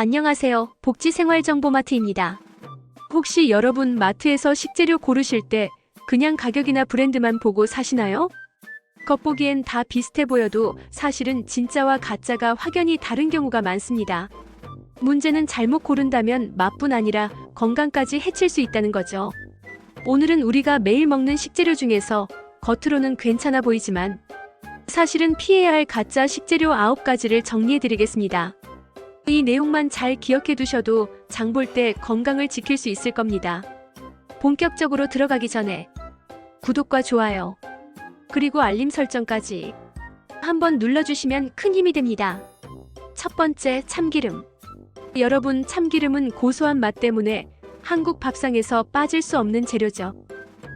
안녕하세요. 복지생활정보마트입니다. 혹시 여러분 마트에서 식재료 고르실 때 그냥 가격이나 브랜드만 보고 사시나요? 겉보기엔 다 비슷해 보여도 사실은 진짜와 가짜가 확연히 다른 경우가 많습니다. 문제는 잘못 고른다면 맛뿐 아니라 건강까지 해칠 수 있다는 거죠. 오늘은 우리가 매일 먹는 식재료 중에서 겉으로는 괜찮아 보이지만 사실은 피해야 할 가짜 식재료 9가지를 정리해드리겠습니다. 이 내용만 잘 기억해 두셔도 장 볼 때 건강을 지킬 수 있을 겁니다. 본격적으로 들어가기 전에 구독과 좋아요, 그리고 알림 설정까지 한번 눌러주시면 큰 힘이 됩니다. 첫 번째, 참기름. 여러분, 참기름은 고소한 맛 때문에 한국 밥상에서 빠질 수 없는 재료죠.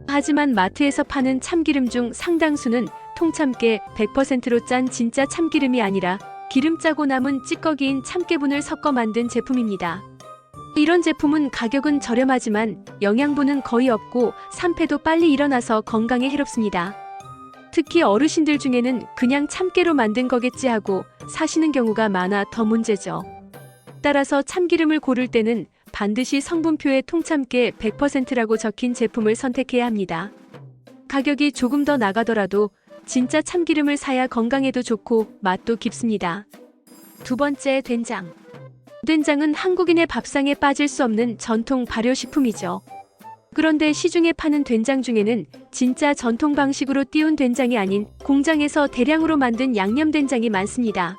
하지만 마트에서 파는 참기름 중 상당수는 통참깨 100%로 짠 진짜 참기름이 아니라 기름 짜고 남은 찌꺼기인 참깨분을 섞어 만든 제품입니다. 이런 제품은 가격은 저렴하지만 영양분은 거의 없고 산패도 빨리 일어나서 건강에 해롭습니다. 특히 어르신들 중에는 그냥 참깨로 만든 거겠지 하고 사시는 경우가 많아 더 문제죠. 따라서 참기름을 고를 때는 반드시 성분표에 통참깨 100%라고 적힌 제품을 선택해야 합니다. 가격이 조금 더 나가더라도 진짜 참기름을 사야 건강에도 좋고 맛도 깊습니다. 두 번째, 된장. 된장은 한국인의 밥상에 빠질 수 없는 전통 발효식품이죠. 그런데 시중에 파는 된장 중에는 진짜 전통 방식으로 띄운 된장이 아닌 공장에서 대량으로 만든 양념된장이 많습니다.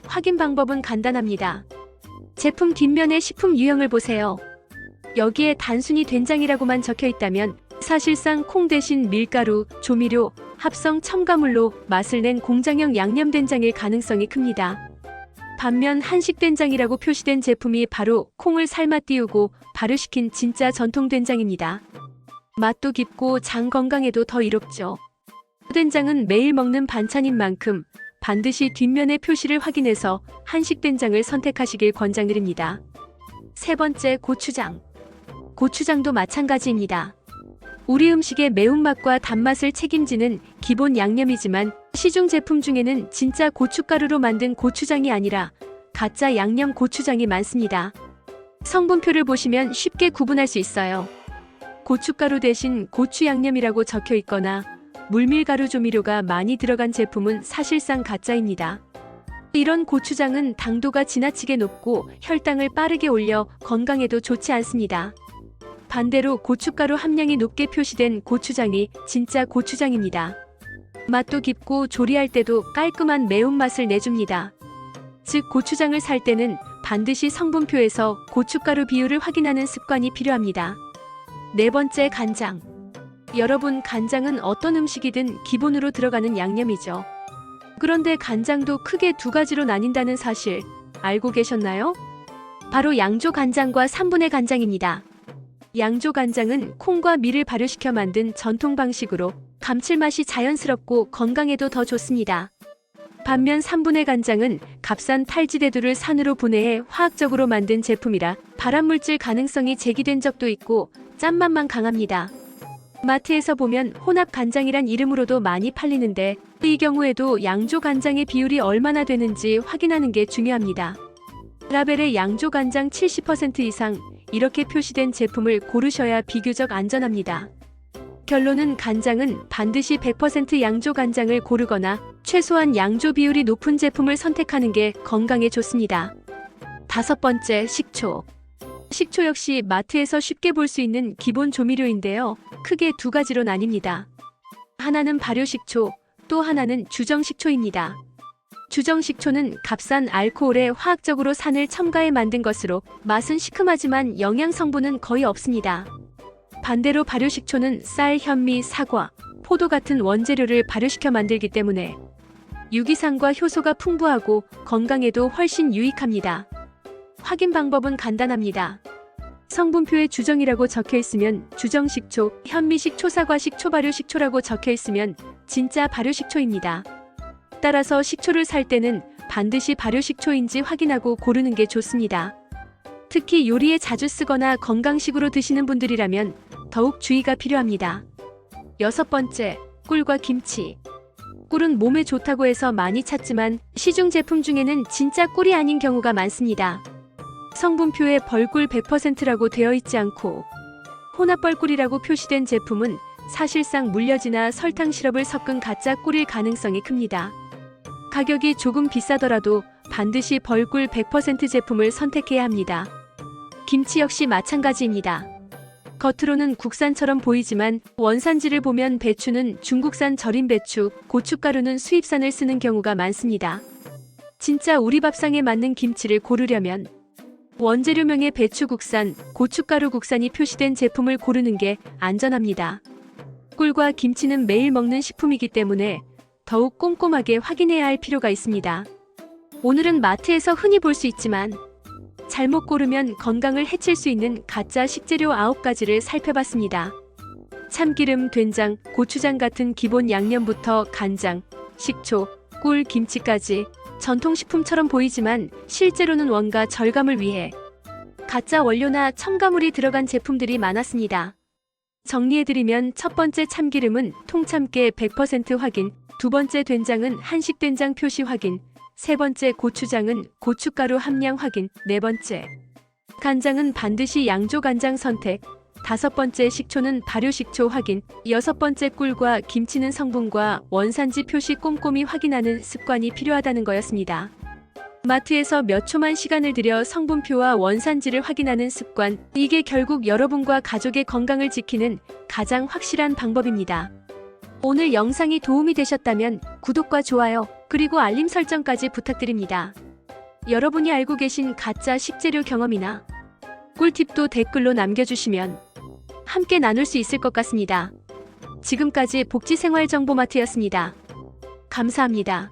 확인 방법은 간단합니다. 제품 뒷면의 식품 유형을 보세요. 여기에 단순히 된장이라고만 적혀 있다면 사실상 콩 대신 밀가루, 조미료, 합성 첨가물로 맛을 낸 공장형 양념된장일 가능성이 큽니다. 반면 한식된장이라고 표시된 제품이 바로 콩을 삶아 띄우고 발효시킨 진짜 전통된장입니다. 맛도 깊고 장 건강에도 더 이롭죠. 된장은 매일 먹는 반찬인 만큼 반드시 뒷면의 표시를 확인해서 한식된장을 선택하시길 권장드립니다. 세 번째, 고추장. 고추장도 마찬가지입니다. 우리 음식의 매운맛과 단맛을 책임지는 기본 양념이지만 시중 제품 중에는 진짜 고춧가루로 만든 고추장이 아니라 가짜 양념 고추장이 많습니다. 성분표를 보시면 쉽게 구분할 수 있어요. 고춧가루 대신 고추 양념이라고 적혀 있거나 물밀가루 조미료가 많이 들어간 제품은 사실상 가짜입니다. 이런 고추장은 당도가 지나치게 높고 혈당을 빠르게 올려 건강에도 좋지 않습니다. 반대로 고춧가루 함량이 높게 표시된 고추장이 진짜 고추장입니다. 맛도 깊고 조리할 때도 깔끔한 매운맛을 내줍니다. 즉, 고추장을 살 때는 반드시 성분표에서 고춧가루 비율을 확인하는 습관이 필요합니다. 네 번째, 간장. 여러분, 간장은 어떤 음식이든 기본으로 들어가는 양념이죠. 그런데 간장도 크게 두 가지로 나뉜다는 사실 알고 계셨나요? 바로 양조 간장과 3분의 간장입니다. 양조 간장은 콩과 밀을 발효시켜 만든 전통 방식으로 감칠맛이 자연스럽고 건강에도 더 좋습니다. 반면 3분의 간장은 값싼 탈지대두를 산으로 분해해 화학적으로 만든 제품이라 발암물질 가능성이 제기된 적도 있고 짠맛만 강합니다. 마트에서 보면 혼합 간장이란 이름으로도 많이 팔리는데 이 경우에도 양조 간장의 비율이 얼마나 되는지 확인하는 게 중요합니다. 라벨에 양조 간장 70% 이상 이렇게 표시된 제품을 고르셔야 비교적 안전합니다. 결론은 간장은 반드시 100% 양조 간장을 고르거나 최소한 양조 비율이 높은 제품을 선택하는 게 건강에 좋습니다. 다섯 번째, 식초. 식초 역시 마트에서 쉽게 볼 수 있는 기본 조미료인데요. 크게 두 가지로 나뉩니다. 하나는 발효식초, 또 하나는 주정식초입니다. 주정식초는 값싼 알코올에 화학적으로 산을 첨가해 만든 것으로 맛은 시큼하지만 영양 성분은 거의 없습니다. 반대로 발효식초는 쌀, 현미, 사과, 포도 같은 원재료를 발효시켜 만들기 때문에 유기산과 효소가 풍부하고 건강에도 훨씬 유익합니다. 확인 방법은 간단합니다. 성분표에 주정이라고 적혀 있으면 주정식초, 현미식 초사과식 초발효식초라고 적혀 있으면 진짜 발효식초입니다. 따라서 식초를 살 때는 반드시 발효식초인지 확인하고 고르는 게 좋습니다. 특히 요리에 자주 쓰거나 건강식으로 드시는 분들이라면 더욱 주의가 필요합니다. 여섯 번째, 꿀과 김치. 꿀은 몸에 좋다고 해서 많이 찾지만 시중 제품 중에는 진짜 꿀이 아닌 경우가 많습니다. 성분표에 벌꿀 100%라고 되어 있지 않고 혼합벌꿀이라고 표시된 제품은 사실상 물엿이나 설탕 시럽을 섞은 가짜 꿀일 가능성이 큽니다. 가격이 조금 비싸더라도 반드시 벌꿀 100% 제품을 선택해야 합니다. 김치 역시 마찬가지입니다. 겉으로는 국산처럼 보이지만 원산지를 보면 배추는 중국산 절임 배추, 고춧가루는 수입산을 쓰는 경우가 많습니다. 진짜 우리 밥상에 맞는 김치를 고르려면 원재료명에 배추 국산, 고춧가루 국산이 표시된 제품을 고르는 게 안전합니다. 꿀과 김치는 매일 먹는 식품이기 때문에 더욱 꼼꼼하게 확인해야 할 필요가 있습니다. 오늘은 마트에서 흔히 볼 수 있지만 잘못 고르면 건강을 해칠 수 있는 가짜 식재료 9가지를 살펴봤습니다. 참기름, 된장, 고추장 같은 기본 양념부터 간장, 식초, 꿀, 김치까지 전통식품처럼 보이지만 실제로는 원가 절감을 위해 가짜 원료나 첨가물이 들어간 제품들이 많았습니다. 정리해드리면 첫 번째 참기름은 통참깨 100% 확인, 두 번째 된장은 한식된장 표시 확인, 세 번째 고추장은 고춧가루 함량 확인, 네 번째 간장은 반드시 양조간장 선택, 다섯 번째 식초는 발효식초 확인, 여섯 번째 꿀과 김치는 성분과 원산지 표시 꼼꼼히 확인하는 습관이 필요하다는 거였습니다. 마트에서 몇 초만 시간을 들여 성분표와 원산지를 확인하는 습관, 이게 결국 여러분과 가족의 건강을 지키는 가장 확실한 방법입니다. 오늘 영상이 도움이 되셨다면 구독과 좋아요, 그리고 알림 설정까지 부탁드립니다. 여러분이 알고 계신 가짜 식재료 경험이나 꿀팁도 댓글로 남겨주시면 함께 나눌 수 있을 것 같습니다. 지금까지 복지생활정보마트였습니다. 감사합니다.